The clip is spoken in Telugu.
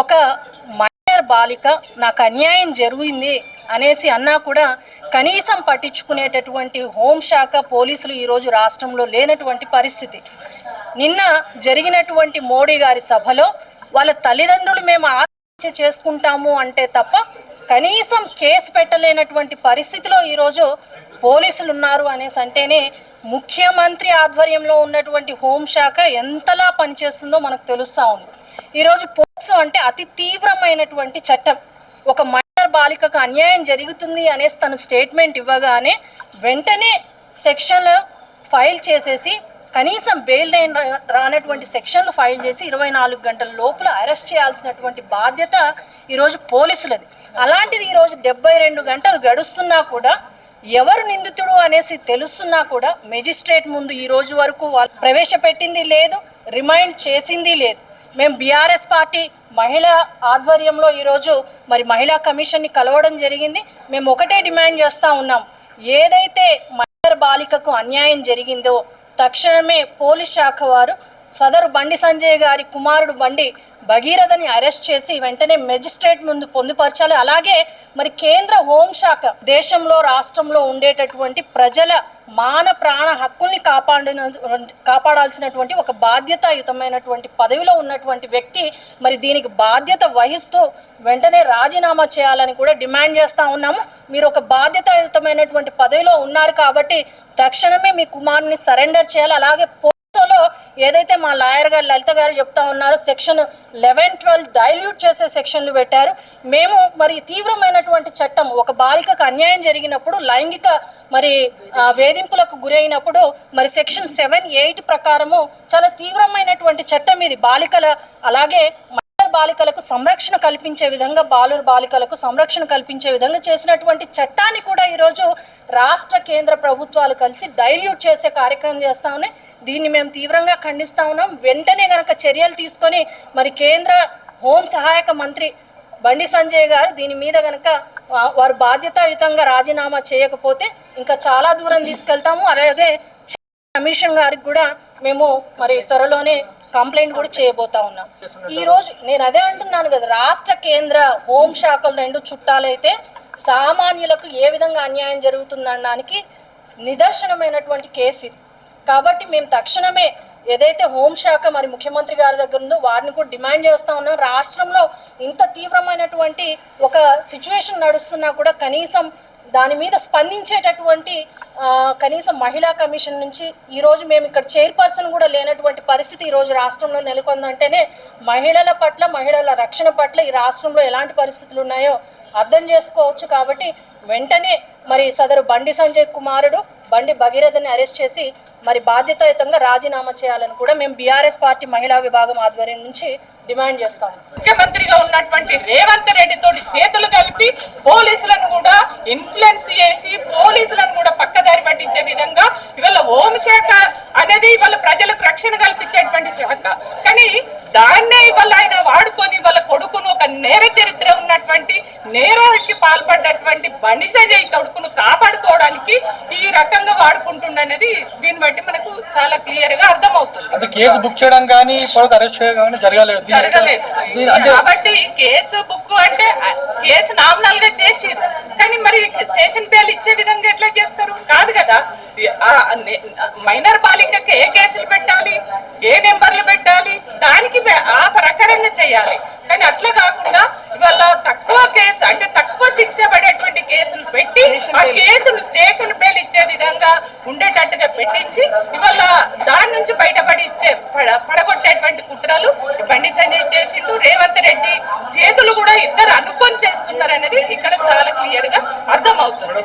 ఒక మైనర్ బాలిక నాకు అన్యాయం జరిగింది అనేసి అన్నా కూడా కనీసం పట్టించుకునేటటువంటి హోంశాఖ పోలీసులు ఈరోజు రాష్ట్రంలో లేనటువంటి పరిస్థితి. నిన్న జరిగినటువంటి మోడీ గారి సభలో వాళ్ళ తల్లిదండ్రులు మేము ఆత్మహత్య చేసుకుంటాము అంటే తప్ప కనీసం కేసు పెట్టలేనటువంటి పరిస్థితిలో ఈరోజు పోలీసులు ఉన్నారు అనేసి అంటేనే ముఖ్యమంత్రి ఆధ్వర్యంలో ఉన్నటువంటి హోంశాఖ ఎంతలా పనిచేస్తుందో మనకు తెలుస్తూ ఉంది. ఈరోజు పోక్సో అంటే అతి తీవ్రమైనటువంటి చట్టం. ఒక మైనర్ బాలికకు అన్యాయం జరుగుతుంది అనేసి తను స్టేట్మెంట్ ఇవ్వగానే వెంటనే సెక్షన్లు ఫైల్ చేసేసి కనీసం బెయిల్ రానటువంటి సెక్షన్లు ఫైల్ చేసి 24 గంటల లోపల అరెస్ట్ చేయాల్సినటువంటి బాధ్యత ఈరోజు పోలీసులది. అలాంటిది ఈరోజు 72 గంటలు గడుస్తున్నా కూడా ఎవరు నిందితుడు అనేసి తెలుస్తున్నా కూడా మెజిస్ట్రేట్ ముందు ఈ రోజు వరకు వాళ్ళు ప్రవేశపెట్టింది లేదు, రిమైండ్ చేసింది లేదు. మేము బీఆర్ఎస్ పార్టీ మహిళా ఆధ్వర్యంలో ఈరోజు మరి మహిళా కమిషన్ని కలవడం జరిగింది. మేము ఒకటే డిమాండ్ చేస్తూ ఉన్నాం, ఏదైతే మైనర్ బాలికకు అన్యాయం జరిగిందో తక్షణమే పోలీస్ శాఖ వారు సదరు బండి సంజయ్ గారి కుమారుడు బండి భగీరథని అరెస్ట్ చేసి వెంటనే మెజిస్ట్రేట్ ముందు పొందుపరచాలి. అలాగే మరి కేంద్ర హోంశాఖ దేశంలో రాష్ట్రంలో ఉండేటటువంటి ప్రజల మాన ప్రాణ హక్కుల్ని కాపాడాల్సినటువంటి ఒక బాధ్యతాయుతమైనటువంటి పదవిలో ఉన్నటువంటి వ్యక్తి మరి దీనికి బాధ్యత వహిస్తూ వెంటనే రాజీనామా చేయాలని కూడా డిమాండ్ చేస్తూ ఉన్నాము. మీరు ఒక బాధ్యతాయుతమైనటువంటి పదవిలో ఉన్నారు కాబట్టి తక్షణమే మీ కుమారుని సరెండర్ చేయాలి. అలాగే పోలీసులో ఏదైతే మా లాయర్ గారు లలిత గారు చెప్తా ఉన్నారో సెక్షన్ 11, 12 డైల్యూట్ చేసే సెక్షన్లు పెట్టారు. మేము మరి తీవ్రమైనటువంటి చట్టం, ఒక బాలికకు అన్యాయం జరిగినప్పుడు లైంగిక మరి వేధింపులకు గురైనప్పుడు మరి సెక్షన్ 7, 8 ప్రకారము చాలా తీవ్రమైనటువంటి చట్టం ఇది. బాలికల అలాగే బాలికలకు సంరక్షణ కల్పించే విధంగా, బాలికలకు సంరక్షణ కల్పించే విధంగా చేసినటువంటి చట్టాన్ని కూడా ఈరోజు రాష్ట్ర కేంద్ర ప్రభుత్వాలు కలిసి డైల్యూట్ చేసే కార్యక్రమం చేస్తూ ఉన్నాయి. దీన్ని మేము తీవ్రంగా ఖండిస్తూ ఉన్నాం. వెంటనే గనక చర్యలు తీసుకొని మరి కేంద్ర హోం సహాయక మంత్రి బండి సంజయ్ గారు దీని మీద గనక వారు బాధ్యతాయుతంగా రాజీనామా చేయకపోతే ఇంకా చాలా దూరం తీసుకెళ్తాము. అలాగే కమిషన్ గారికి కూడా మేము మరి త్వరలోనే కంప్లైంట్ కూడా చేయబోతా ఉన్నాం. ఈరోజు నేను అదే అంటున్నాను కదా, రాష్ట్ర కేంద్ర హోంశాఖలు రెండు చుట్టాలైతే సామాన్యులకు ఏ విధంగా అన్యాయం జరుగుతుందనడానికి నిదర్శనమైనటువంటి కేసు ఇది. కాబట్టి మేము తక్షణమే ఏదైతే హోంశాఖ మరి ముఖ్యమంత్రి గారి దగ్గర ఉందో వారిని కూడా డిమాండ్ చేస్తూ ఉన్నాం. రాష్ట్రంలో ఇంత తీవ్రమైనటువంటి ఒక సిచ్యువేషన్ నడుస్తున్నా కూడా కనీసం దాని మీద స్పందించేటటువంటి కనీసం మహిళా కమిషన్ నుంచి ఈరోజు మేము ఇక్కడ చైర్పర్సన్ కూడా లేనటువంటి పరిస్థితి ఈరోజు రాష్ట్రంలో నెలకొందంటేనే మహిళల పట్ల, మహిళల రక్షణ పట్ల ఈ రాష్ట్రంలో ఎలాంటి పరిస్థితులు ఉన్నాయో అర్థం చేసుకోవచ్చు. కాబట్టి వెంటనే మరి సదరు బండి సంజయ్ కుమారుడు బండి భగీరథని అరెస్ట్ చేసి మరి బాధ్యతాయుతంగా రాజీనామా చేయాలని కూడా మేము బీఆర్ఎస్ పార్టీ మహిళా విభాగం ఆధ్వర్యం నుంచి డిమాండ్ చేస్తాం. ముఖ్యమంత్రిగా ఉన్నటువంటి రేవంత్ రెడ్డి తోటి చేతులు కలిపి పోలీసులను కూడా ఇన్ఫ్లుయెన్స్ చేసి పోలీసులను కూడా పక్కదారి పట్టించే విధంగా ఇవాళ హోంశాఖ అనేది ఇవాళ ప్రజలకు రక్షణ కల్పించేటువంటి శాఖ. కానీ దాన్నే ఇవాళ ఆయన వాడుకొని వాళ్ళ కొడుకును ఒక నేర చరిత్ర ఉన్నటువంటి నేరానికి పాల్పడ్డటువంటి బండి సంజయ్ కొడుకును కాపాడుకోవడానికి ఈ రకంగా వాడుకుంటుండనేది దీన్ని బట్టి మనకు చాలా క్లియర్ గా అర్థమవుతుంది. కేసు బుక్ చేయడం కానీ అరెస్ట్ చేయడం కానీ జరగలేదు. కాబట్టి కేసు బుక్ అంటే కేసు నామినల్ గా చేసిరు, కానీ మరి స్టేషన్ బెయిల్ ఇచ్చే విధంగా ఎట్లా చేస్తారు? కాదు కదా. మైనర్ బాలికకి ఏ కేసులు పెట్టాలి, ఏ నెంబర్లు పెట్టాలి, దానికి ఆ ప్రకారంగా చేయాలి. కానీ అట్లా కాకుండా ఇవాళ తక్కువ కేసు అంటే తక్కువ శిక్ష పడేటువంటి కేసులు పెట్టి ఆ కేసును స్టేషన్ బెయిల్ ఇచ్చే విధంగా ఉండేటట్టుగా పెట్టించి ఇవాళ దాని నుంచి బయటపడి పడగొట్టేటువంటి కుట్రలు బండి సంజయ్ చేసిండు. రేవంత్ రెడ్డి చేతులు కూడా ఇద్దరు అనుకొని చేస్తున్నారు అనేది ఇక్కడ చాలా క్లియర్ గా అర్థం అవుతుంది.